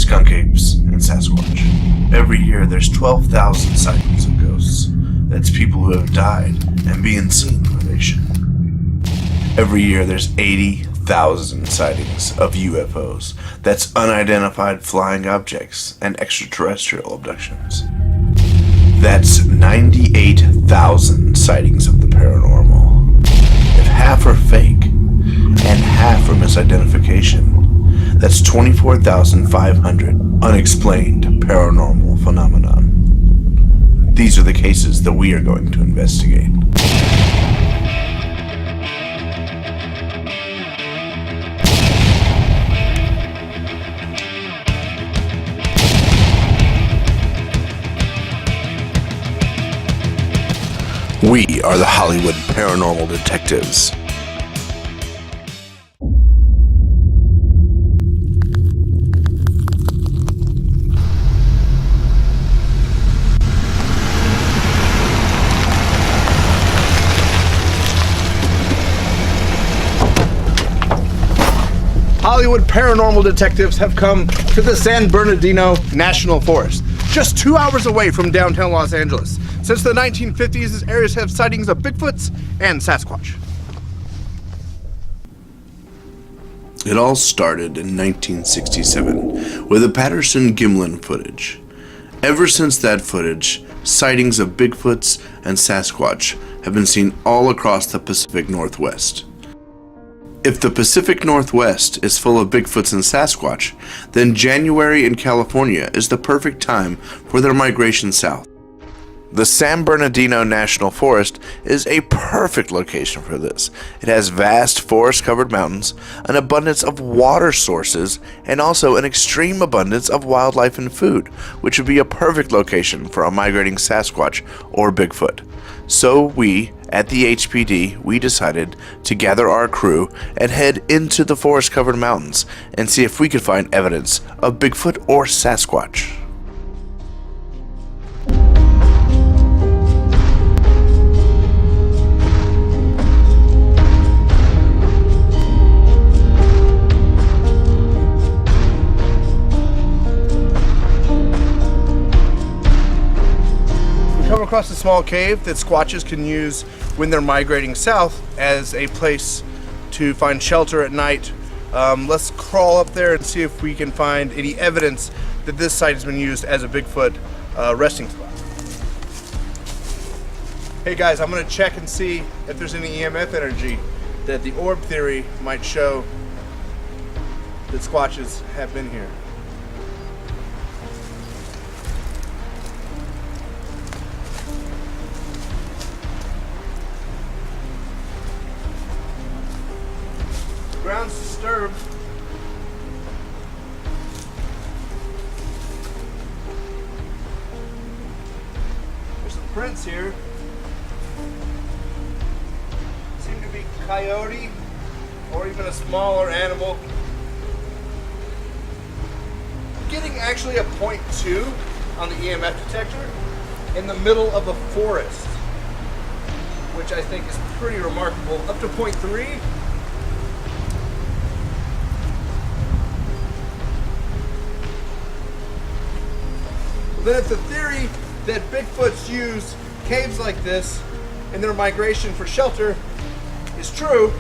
skunk apes, and Sasquatch. Every year there's 12,000 sightings of ghosts. That's people who have died and being seen where they shouldn't. Every year there's 80,000 sightings of UFOs. That's unidentified flying objects and extraterrestrial abductions. That's 98,000 sightings of the paranormal. If half are fake and half are misidentification, that's 24,500 unexplained paranormal phenomenon. These are the cases that we are going to investigate. We are the Hollywood Paranormal Detectives. Hollywood Paranormal Detectives have come to the San Bernardino National Forest, just 2 hours away from downtown Los Angeles. Since the 1950s, these areas have sightings of Bigfoots and Sasquatch. It all started in 1967 with the Patterson-Gimlin footage. Ever since that footage, sightings of Bigfoots and Sasquatch have been seen all across the Pacific Northwest. If the Pacific Northwest is full of Bigfoots and Sasquatch, then January in California is the perfect time for their migration south. The San Bernardino National Forest is a perfect location for this. It has vast forest-covered mountains, an abundance of water sources, and also an extreme abundance of wildlife and food, which would be a perfect location for a migrating Sasquatch or Bigfoot. So we, at the HPD, we decided to gather our crew and head into the forest-covered mountains and see if we could find evidence of Bigfoot or Sasquatch. Across a small cave that Squatches can use when they're migrating south as a place to find shelter at night. Let's crawl up there and see if we can find any evidence that this site has been used as a Bigfoot resting spot. Hey guys, I'm going to check and see if there's any EMF energy that the orb theory might show that Squatches have been here. Ground's disturbed. There's some prints here. Seem to be coyote or even a smaller animal. Getting actually a 0.2 on the EMF detector in the middle of a forest, which I think is pretty remarkable. Up to 0.3. Then if the theory that Bigfoots use caves like this in their migration for shelter is true,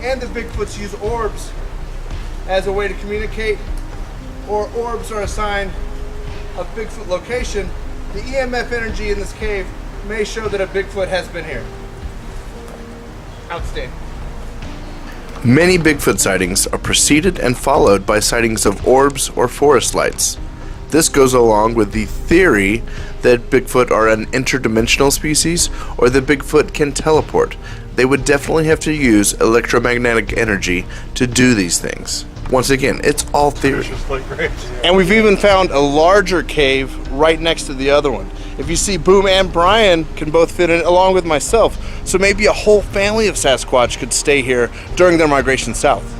and that Bigfoots use orbs as a way to communicate, or orbs are a sign of Bigfoot location, the EMF energy in this cave may show that a Bigfoot has been here. Outstanding. Many Bigfoot sightings are preceded and followed by sightings of orbs or forest lights. This goes along with the theory that Bigfoot are an interdimensional species or that Bigfoot can teleport. They would definitely have to use electromagnetic energy to do these things. Once again, it's all theory. And we've even found a larger cave right next to the other one. If you see, Boom and Brian can both fit in along with myself. So maybe a whole family of Sasquatch could stay here during their migration south.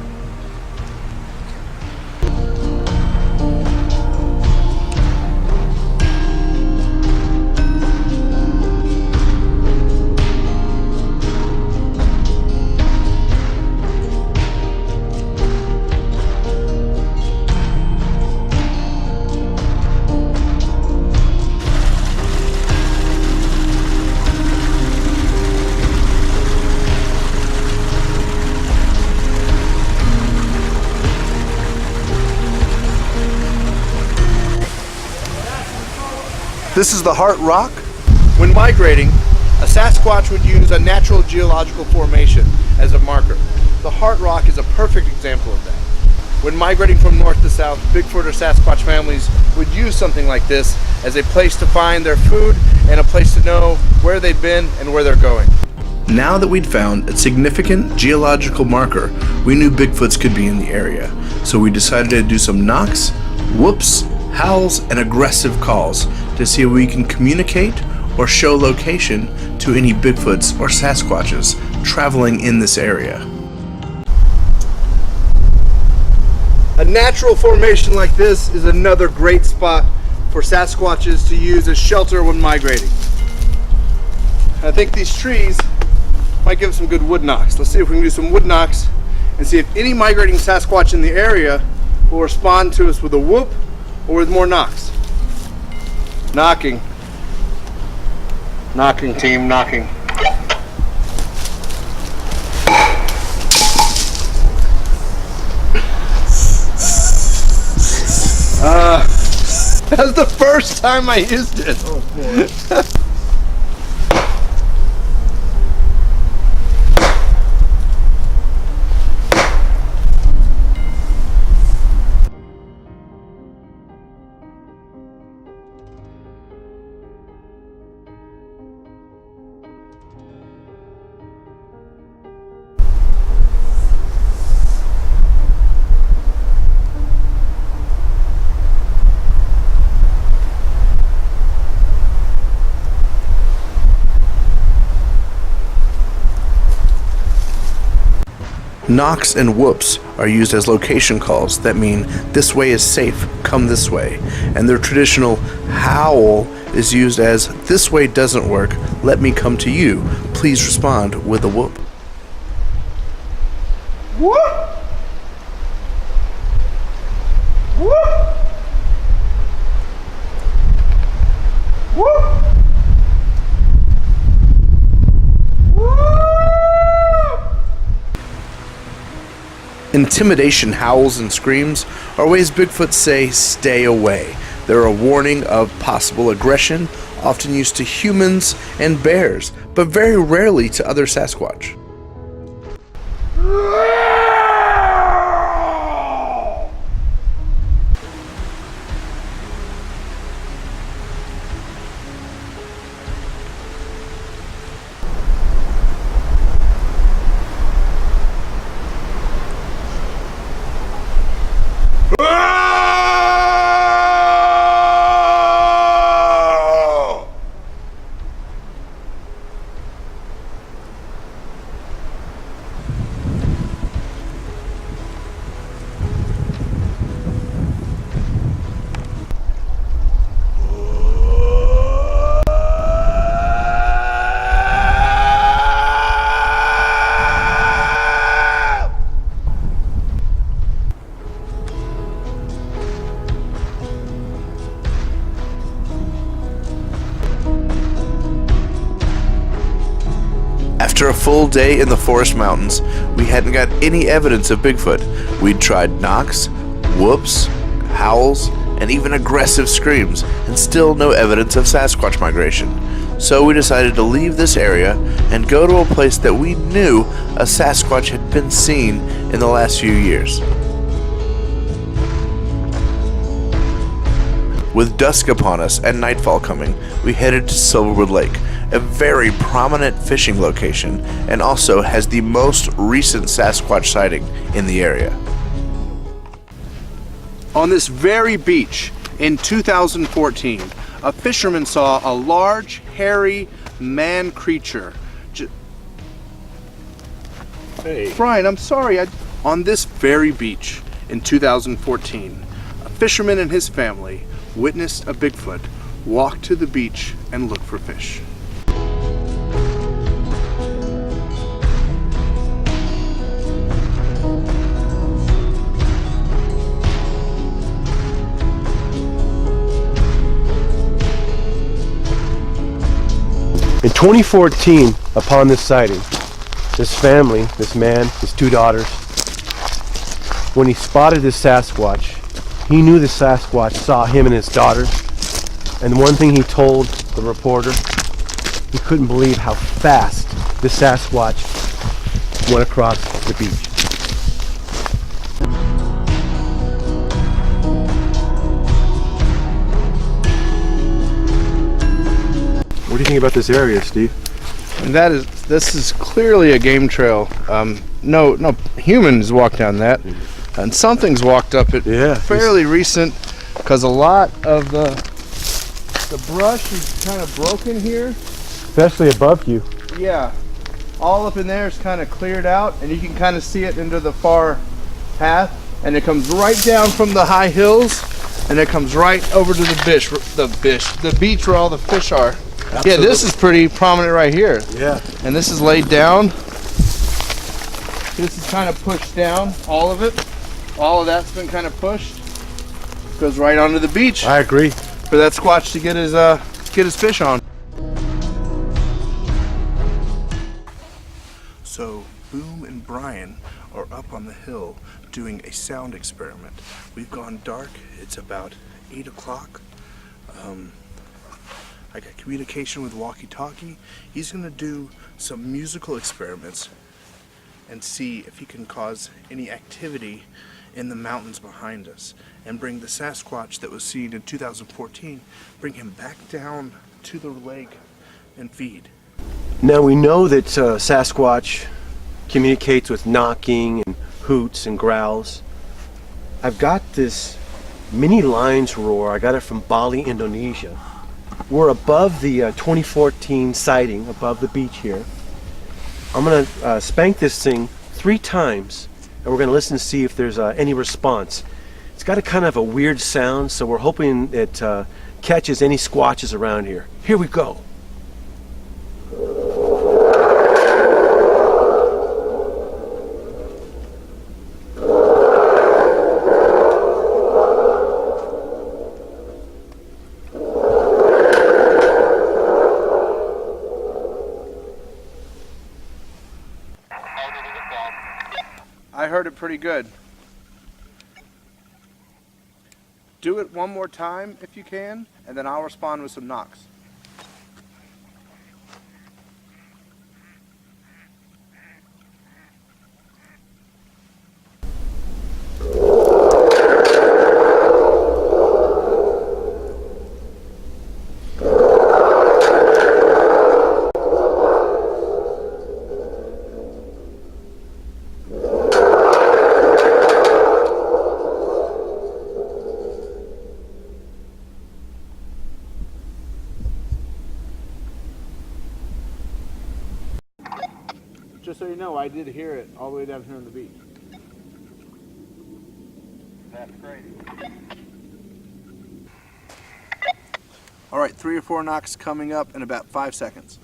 This is the Heart Rock? When migrating, a Sasquatch would use a natural geological formation as a marker. The Heart Rock is a perfect example of that. When migrating from north to south, Bigfoot or Sasquatch families would use something like this as a place to find their food and a place to know where they've been and where they're going. Now that we'd found a significant geological marker, we knew Bigfoots could be in the area. So we decided to do some knocks, whoops, howls, and aggressive calls to see if we can communicate or show location to any Bigfoots or Sasquatches traveling in this area. A natural formation like this is another great spot for Sasquatches to use as shelter when migrating. I think these trees might give us some good wood knocks. Let's see if we can do some wood knocks and see if any migrating Sasquatch in the area will respond to us with a whoop or with more knocks. Knocking. Knocking, team, knocking. That was the first time I used it. Oh boy. Knocks and whoops are used as location calls that mean this way is safe, come this way. And their traditional howl is used as this way doesn't work, let me come to you, please respond with a whoop. Whoop! Whoop! Whoop! Intimidation howls and screams are ways Bigfoot say stay away. They're a warning of possible aggression, often used to humans and bears, but very rarely to other Sasquatch. After a full day in the forest mountains, we hadn't got any evidence of Bigfoot. We'd tried knocks, whoops, howls, and even aggressive screams, and still no evidence of Sasquatch migration. So we decided to leave this area and go to a place that we knew a Sasquatch had been seen in the last few years. With dusk upon us and nightfall coming, we headed to Silverwood Lake, a very prominent fishing location, and also has the most recent Sasquatch sighting in the area. On this very beach in 2014, a fisherman saw a large, hairy man creature. Hey. Brian, I'm sorry. On this very beach in 2014, a fisherman and his family witnessed a Bigfoot walk to the beach and look for fish. In 2014, upon this sighting, this family, this man, his two daughters, when he spotted this Sasquatch, he knew the Sasquatch saw him and his daughters, And one thing he told the reporter, he couldn't believe how fast the Sasquatch went across the beach. What do you think about this area, Steve? And this is clearly a game trail. No humans walked down that, and something's walked up it. Yeah, fairly recent, because a lot of the brush is kind of broken here. Especially above you. Yeah, all up in there is kind of cleared out, and you can kind of see it into the far path, and it comes right down from the high hills, and it comes right over to the beach where all the fish are. Absolutely. Yeah, this is pretty prominent right here. Yeah. And this is laid down. This is kind of pushed down, all of it. All of that's been kind of pushed. Goes right onto the beach I agree. for that Squatch to get his fish on. So Boom and Brian are up on the hill doing a sound experiment. We've gone dark. It's about 8 o'clock. I got communication with walkie-talkie. He's going to do some musical experiments and see if he can cause any activity in the mountains behind us and bring the Sasquatch that was seen in 2014, bring him back down to the lake and feed. Now we know that Sasquatch communicates with knocking and hoots and growls. I've got this mini lion's roar. I got it from Bali, Indonesia. We're above the 2014 sighting, above the beach here. I'm going to spank this thing 3 times, and we're going to listen to see if there's any response. It's got a kind of a weird sound, so we're hoping it catches any squatches around here. Here we go. I heard it pretty good. Do it one more time if you can, and then I'll respond with some knocks. Just so you know, I did hear it all the way down here on the beach. That's crazy. All right, 3 or 4 knocks coming up in about 5 seconds.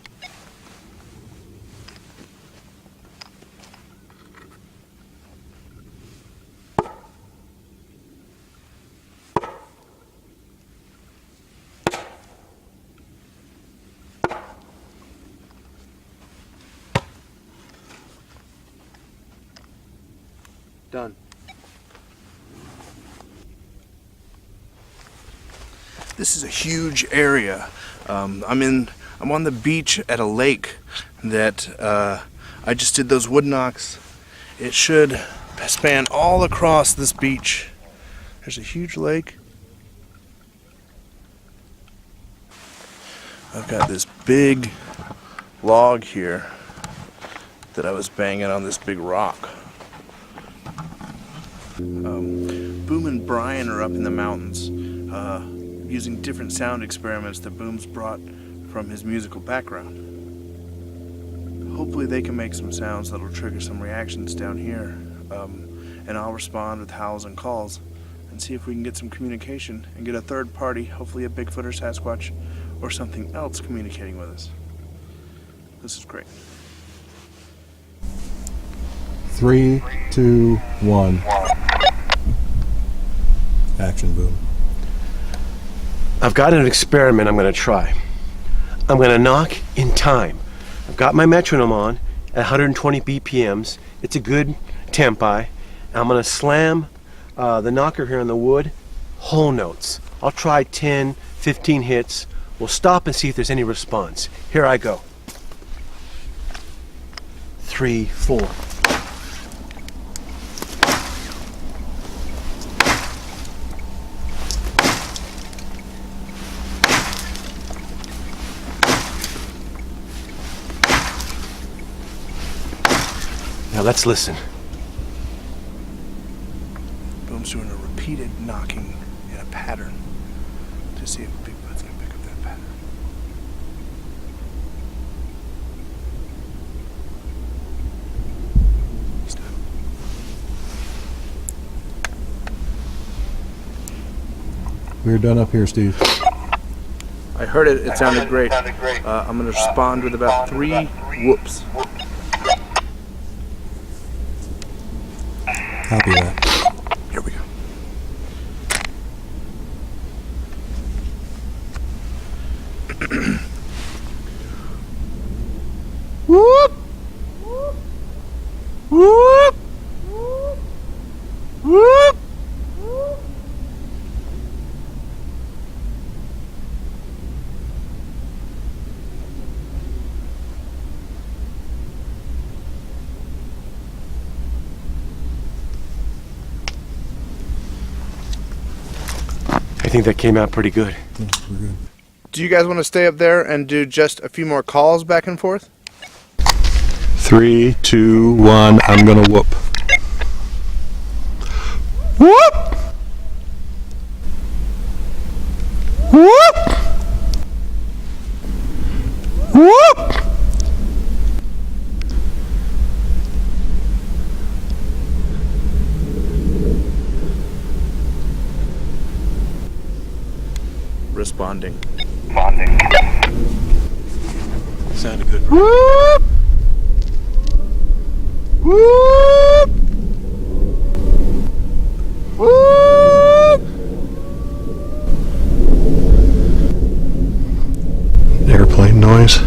Done. This is a huge area. I'm on the beach at a lake that I just did those wood knocks. It should span all across this beach. There's a huge lake. I've got this big log here that I was banging on this big rock. Boom and Brian are up in the mountains using different sound experiments that Boom's brought from his musical background. Hopefully they can make some sounds that'll trigger some reactions down here, and I'll respond with howls and calls and see if we can get some communication and get a third party, hopefully a Bigfoot or Sasquatch or something else communicating with us. This is great. 3, 2, 1. Action, Boom. I've got an experiment I'm going to try. I'm going to knock in time. I've got my metronome on at 120 BPMs. It's a good tempi. I'm going to slam the knocker here on the wood, whole notes. I'll try 10, 15 hits. We'll stop and see if there's any response. Here I go. 3, 4. Now let's listen. Boom's doing a repeated knocking in a pattern to see if Bigfoot's gonna pick up that pattern. Stop. We're done up here, Steve. I heard it. It sounded great. I'm gonna respond with about 3 whoops. Copy that. Here we go. Whoop! Whoop! Whoop! I think that came out pretty good. Yeah, we're good. Do you guys want to stay up there and do just a few more calls back and forth? 3, 2, 1. I'm gonna whoop. Whoop! Whoop! Whoop! Responding. Sounded good. Whoop! Whoop! Whoop! Airplane noise.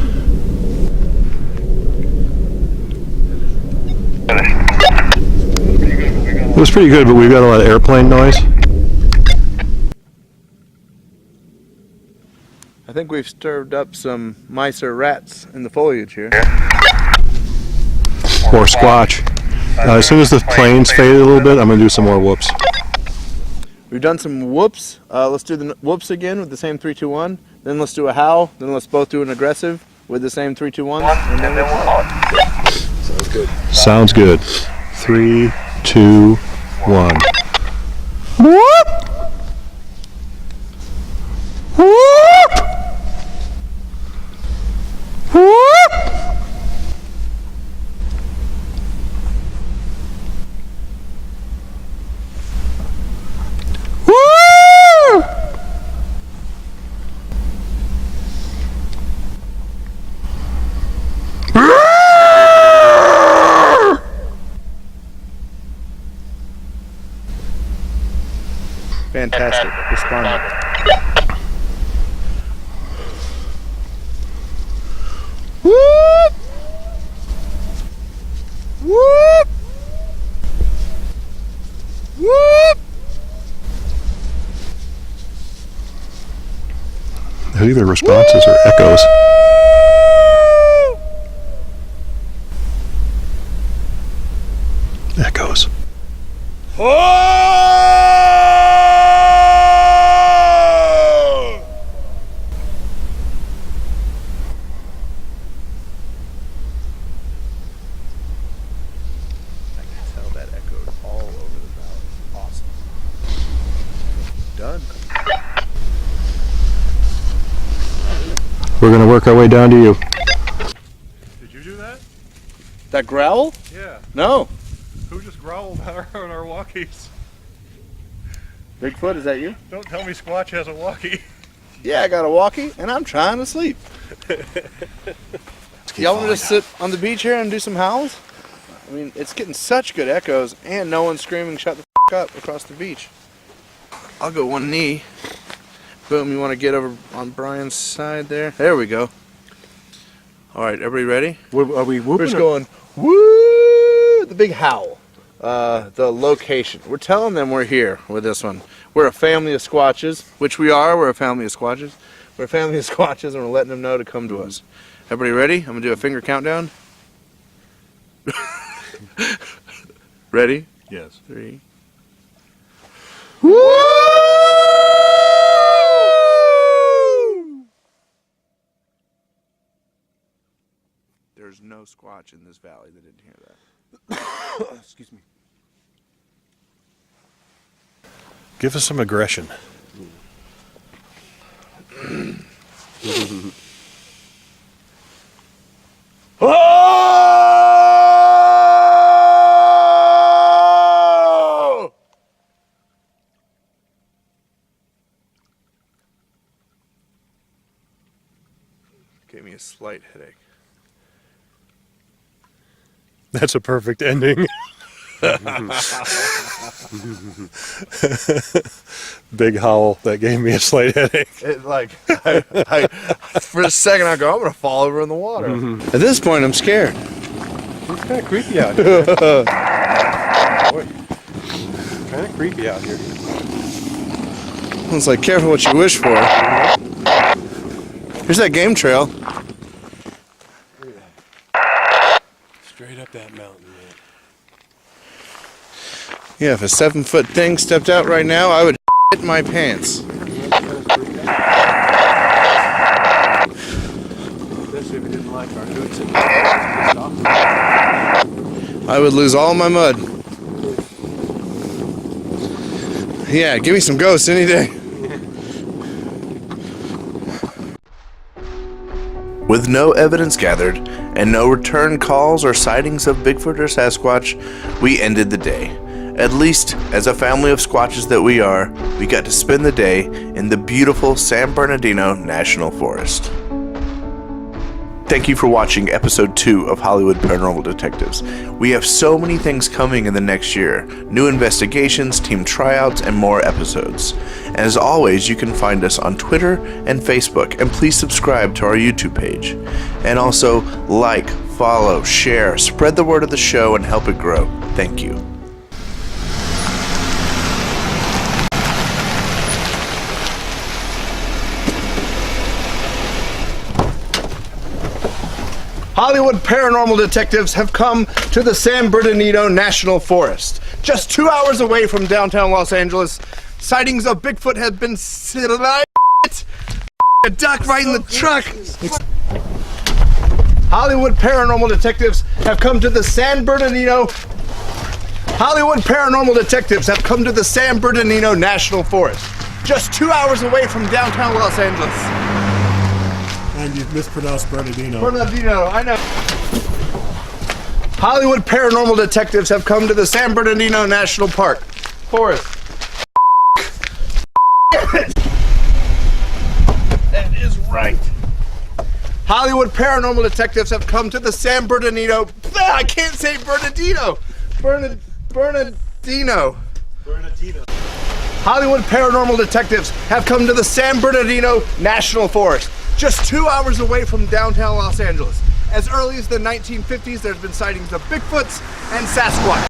It was pretty good, but we've got a lot of airplane noise. I think we've stirred up some mice or rats in the foliage here. Or squatch. As soon as the planes fade a little bit, I'm gonna do some more whoops. We've done some whoops. Let's do the whoops again with the same 3, 2, 1. Then let's do a howl. Then let's both do an aggressive with the same 3, 2, 1. And then we'll call it. Sounds good. Sounds good. 3, 2, 1. Whoop! Whoop! Whoop! Woo! Fantastic. Responding. Whoop! Whoop! Whoop! They're either responses or echoes. Echoes. I can tell that echoed all over the valley. Awesome. Done. We're gonna work our way down to you. Did you do that? That growl? Yeah. No. Who just growled on our walkies? Bigfoot, is that you? Don't tell me Squatch has a walkie. Yeah, I got a walkie, and I'm trying to sleep. Y'all want to just sit on the beach here and do some howls? I mean, it's getting such good echoes, and no one's screaming, shut the up across the beach. I'll go one knee. Boom, you want to get over on Brian's side there? There we go. All right, everybody ready? Are we We're whooping? just going, woo, the big howl. the location. We're telling them we're here with this one. We're a family of Squatches, which we are. We're a family of Squatches. We're a family of Squatches, and we're letting them know to come to us. Everybody ready? I'm going to do a finger countdown. Ready? Yes. 3. There's no Squatch in this valley that didn't hear that. Excuse me. Give us some aggression. Oh! Gave me a slight headache. That's a perfect ending. Big howl that gave me a slight headache. It like, I for a second I go, I'm gonna fall over in the water. At this point, I'm scared. It's kind of creepy out here. Kind of creepy out here. It's like, careful what you wish for. Here's that game trail. Straight up that mountain, man. Yeah, if a 7-foot thing stepped out right now, I would shit my pants. Especially if we didn't like our boots and I would lose all my mud. Yeah, give me some ghosts any day. With no evidence gathered and no return calls or sightings of Bigfoot or Sasquatch, we ended the day. At least, as a family of Squatches that we are, we got to spend the day in the beautiful San Bernardino National Forest. Thank you for watching Episode 2 of Hollywood Paranormal Detectives. We have so many things coming in the next year. New investigations, team tryouts, and more episodes. And as always, you can find us on Twitter and Facebook, and please subscribe to our YouTube page. And also, like, follow, share, spread the word of the show, and help it grow. Thank you. Hollywood paranormal detectives have come to the San Bernardino National Forest. Just 2 hours away from downtown Los Angeles, sightings of Bigfoot have been a duck right in the truck. Hollywood paranormal detectives have come to the San Bernardino. Hollywood paranormal detectives have come to the San Bernardino National Forest. Just 2 hours away from downtown Los Angeles. And you've mispronounced Bernardino. Bernardino, I know. Hollywood paranormal detectives have come to the San Bernardino National Park Forest. That is right. Hollywood paranormal detectives have come to the San Bernardino. I can't say Bernardino. Bernardino. Hollywood paranormal detectives have come to the San Bernardino National Forest. Just 2 hours away from downtown Los Angeles. As early as the 1950s, there's been sightings of Bigfoots and Sasquatch.